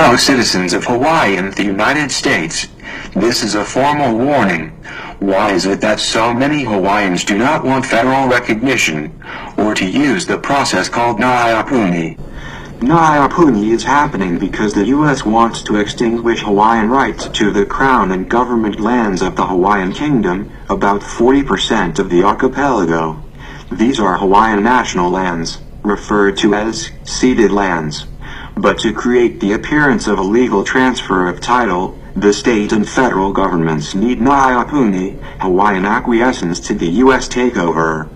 Hello, citizens of Hawaii and the United States. This is a formal warning. Why is it that so many Hawaiians do not want federal recognition, or to use the process called Naiapuni? Naiapuni is happening because the U.S. wants to extinguish Hawaiian rights to the crown and government lands of the Hawaiian Kingdom, about 40% of the archipelago. These are Hawaiian national lands, referred to as ceded lands. But to create the appearance of a legal transfer of title, the state and federal governments need Naiapuni, Hawaiian acquiescence to the U.S. takeover.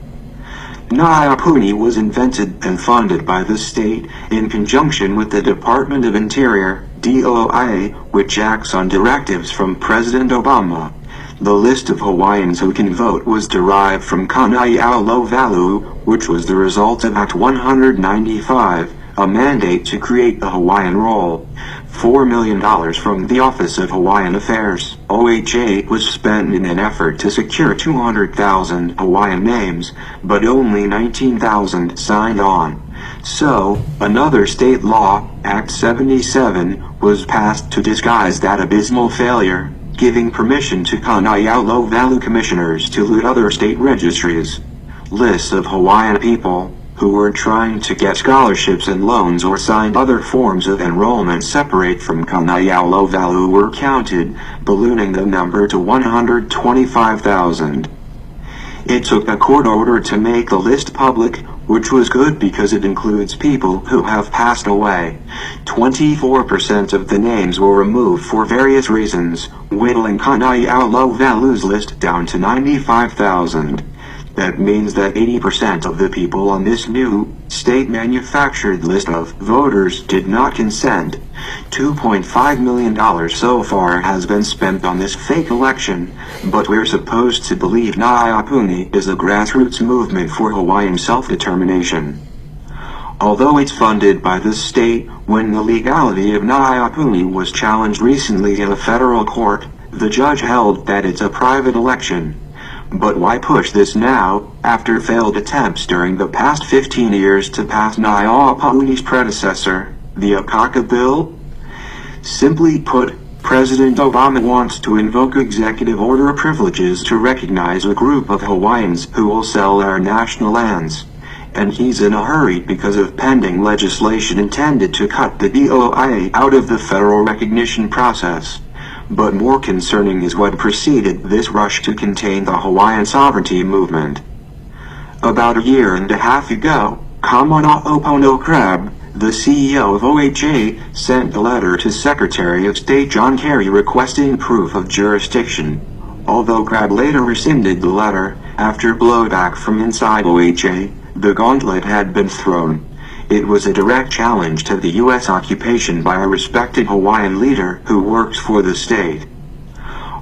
Naiapuni was invented and funded by the state in conjunction with the Department of Interior, DOI, which acts on directives from President Obama. The list of Hawaiians who can vote was derived from Kanaiaolovalu, which was the result of Act 195. A mandate to create the Hawaiian Roll. $4 million from the Office of Hawaiian Affairs, OHA, was spent in an effort to secure 200,000 Hawaiian names, but only 19,000 signed on. So, another state law, Act 77, was passed to disguise that abysmal failure, giving permission to Kanaiaolovalu commissioners to loot other state registries. Lists of Hawaiian people who were trying to get scholarships and loans or signed other forms of enrollment separate from Kanaiaolovalu were counted, ballooning the number to 125,000. It took a court order to make the list public, which was good because it includes people who have passed away. 24% of the names were removed for various reasons, whittling Kanaiaolovalu's list down to 95,000. That means that 80% of the people on this new, state-manufactured list of voters did not consent. $2.5 million so far has been spent on this fake election, but we're supposed to believe Naiapuni is a grassroots movement for Hawaiian self-determination. Although it's funded by the state, when the legality of Naiapuni was challenged recently in a federal court, the judge held that it's a private election. But why push this now, after failed attempts during the past 15 years to pass Naiapuni's predecessor, the Akaka Bill? Simply put, President Obama wants to invoke executive order privileges to recognize a group of Hawaiians who will sell their national lands. And he's in a hurry because of pending legislation intended to cut the DOI out of the federal recognition process. But more concerning is what preceded this rush to contain the Hawaiian sovereignty movement. About a year and a half ago, Kamanaʻopono Crab, the CEO of OHA, sent a letter to Secretary of State John Kerry requesting proof of jurisdiction. Although Crab later rescinded the letter, after blowback from inside OHA, the gauntlet had been thrown. It was a direct challenge to the U.S. occupation by a respected Hawaiian leader who works for the state.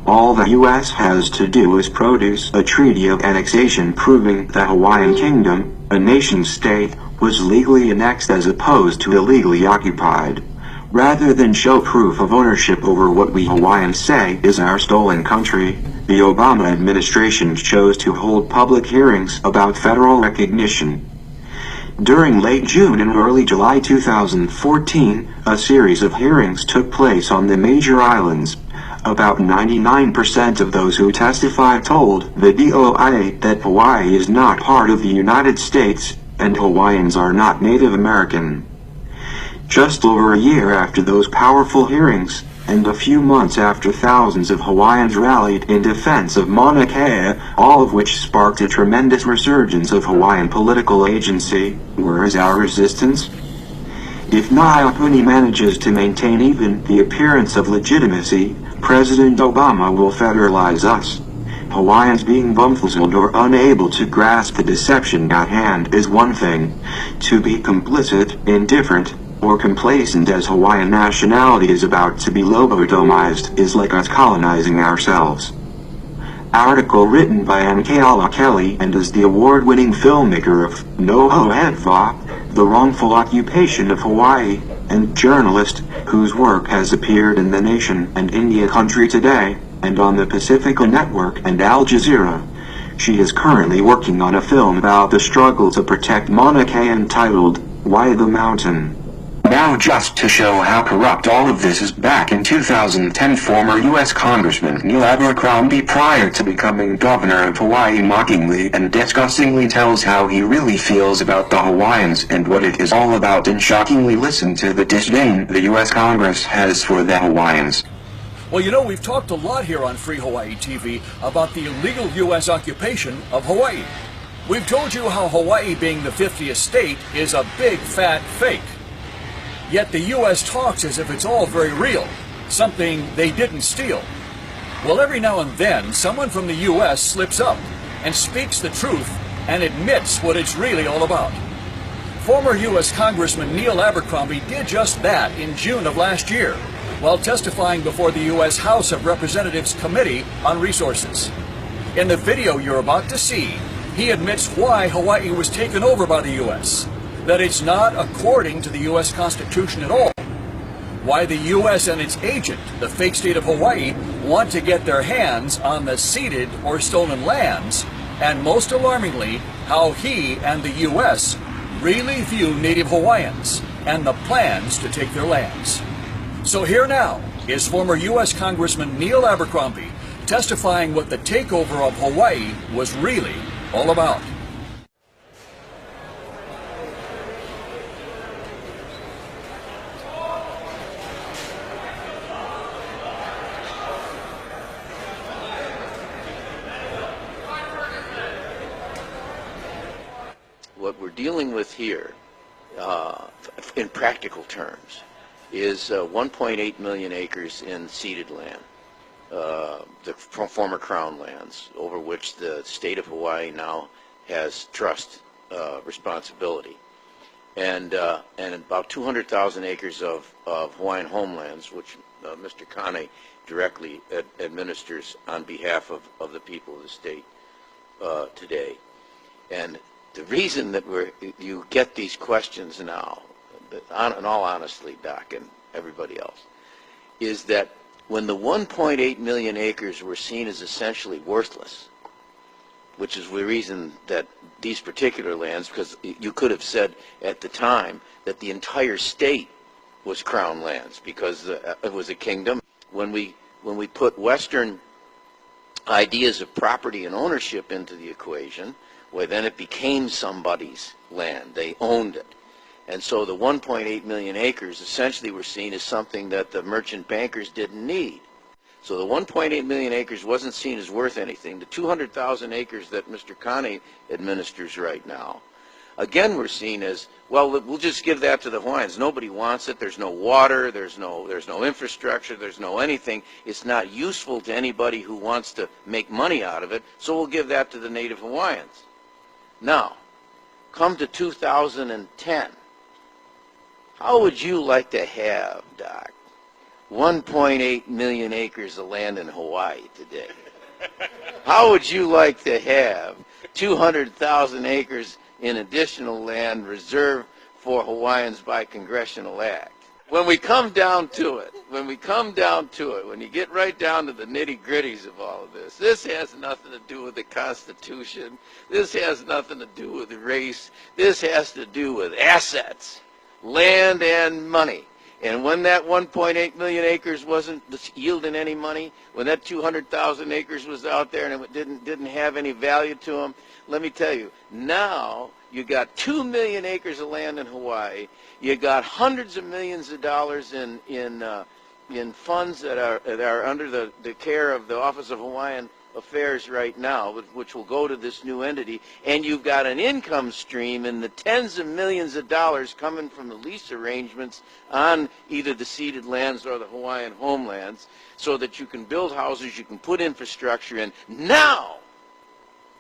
All the U.S. has to do is produce a treaty of annexation proving the Hawaiian Kingdom, a nation-state, was legally annexed as opposed to illegally occupied. Rather than show proof of ownership over what we Hawaiians say is our stolen country, the Obama administration chose to hold public hearings about federal recognition. During late June and early July 2014, a series of hearings took place on the major islands. About 99% of those who testified told the DOI that Hawaii is not part of the United States, and Hawaiians are not Native American. Just over a year after those powerful hearings, and a few months after thousands of Hawaiians rallied in defense of Mauna Kea, all of which sparked a tremendous resurgence of Hawaiian political agency, where is our resistance? If Naiapuni manages to maintain even the appearance of legitimacy, President Obama will federalize us. Hawaiians being bamboozled or unable to grasp the deception at hand is one thing. To be complicit, indifferent, or complacent as Hawaiian nationality is about to be lobotomized is like us colonizing ourselves. Article written by Ankeala Kelly and is the award-winning filmmaker of Noho Hedva, The Wrongful Occupation of Hawaii, and journalist whose work has appeared in The Nation and India Country Today, and on the Pacifica Network and Al Jazeera. She is currently working on a film about the struggle to protect Mauna Kea entitled, Why the Mountain? Now just to show how corrupt all of this is, back in 2010 former U.S. Congressman Neil Abercrombie, prior to becoming governor of Hawaii, mockingly and disgustingly tells how he really feels about the Hawaiians and what it is all about, and shockingly listen to the disdain the U.S. Congress has for the Hawaiians. Well, you know, we've talked a lot here on Free Hawaii TV about the illegal U.S. occupation of Hawaii. We've told you how Hawaii, being the 50th state, is a big fat fake. Yet the U.S. talks as if it's all very real, something they didn't steal. Well, every now and then, someone from the U.S. slips up and speaks the truth and admits what it's really all about. Former U.S. Congressman Neil Abercrombie did just that in June of last year, while testifying before the U.S. House of Representatives Committee on Resources. In the video you're about to see, he admits why Hawaii was taken over by the U.S., that it's not according to the U.S. Constitution at all, why the U.S. and its agent, the fake state of Hawaii, want to get their hands on the ceded or stolen lands, and most alarmingly, how he and the U.S. really view Native Hawaiians and the plans to take their lands. So here now is former U.S. Congressman Neil Abercrombie testifying what the takeover of Hawaii was really all about. What we're dealing with here, in practical terms, is 1.8 million acres in ceded land, the former Crown lands, over which the state of Hawaii now has trust responsibility, and about 200,000 acres of Hawaiian homelands, which Mr. Kane directly administers on behalf of the people of the state today. And the reason that you get these questions now, in all honesty, Doc and everybody else, is that when the 1.8 million acres were seen as essentially worthless, which is the reason that these particular lands, because you could have said at the time that the entire state was Crown lands because it was a kingdom. When we put Western ideas of property and ownership into the equation, well, then it became somebody's land. They owned it. And so the 1.8 million acres essentially were seen as something that the merchant bankers didn't need. So the 1.8 million acres wasn't seen as worth anything. The 200,000 acres that Mr. Kane administers right now, again, were seen as, well, we'll just give that to the Hawaiians. Nobody wants it. There's no water. There's no infrastructure. There's no anything. It's not useful to anybody who wants to make money out of it. So we'll give that to the Native Hawaiians. Now, come to 2010. How would you like to have, Doc, 1.8 million acres of land in Hawaii today? How would you like to have 200,000 acres in additional land reserved for Hawaiians by congressional act? When we come down to it, when you get right down to the nitty-gritties of all of this has nothing to do with the Constitution. This has nothing to do with race. This has to do with assets, land and money. And when that 1.8 million acres wasn't yielding any money, when that 200,000 acres was out there and it didn't have any value to them, let me tell you, now you got 2 million acres of land in Hawaii. You got hundreds of millions of dollars in funds that are under the care of the Office of Hawaiian Affairs right now, which will go to this new entity, and you've got an income stream in the tens of millions of dollars coming from the lease arrangements on either the ceded lands or the Hawaiian homelands, so that you can build houses, you can put infrastructure in. Now,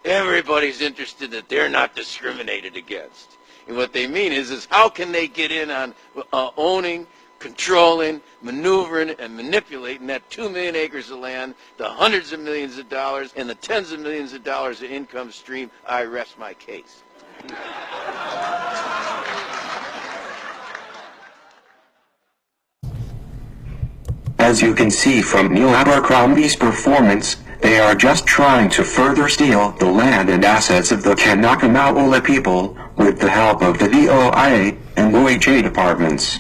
everybody's interested that they're not discriminated against. And what they mean is how can they get in on owning, controlling, maneuvering, and manipulating that 2 million acres of land, the hundreds of millions of dollars, and the tens of millions of dollars of income stream. I rest my case. As you can see from Neil Abercrombie's performance, they are just trying to further steal the land and assets of the Kanaka Maoli people with the help of the DOI and OHA departments.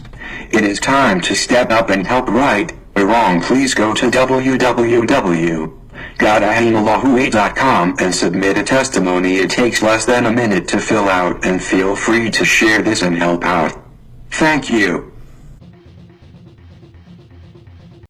It is time to step up and help right or wrong. Please go to www.hawaii.com and submit a testimony. It takes less than a minute to fill out, and feel free to share this and help out. Thank you.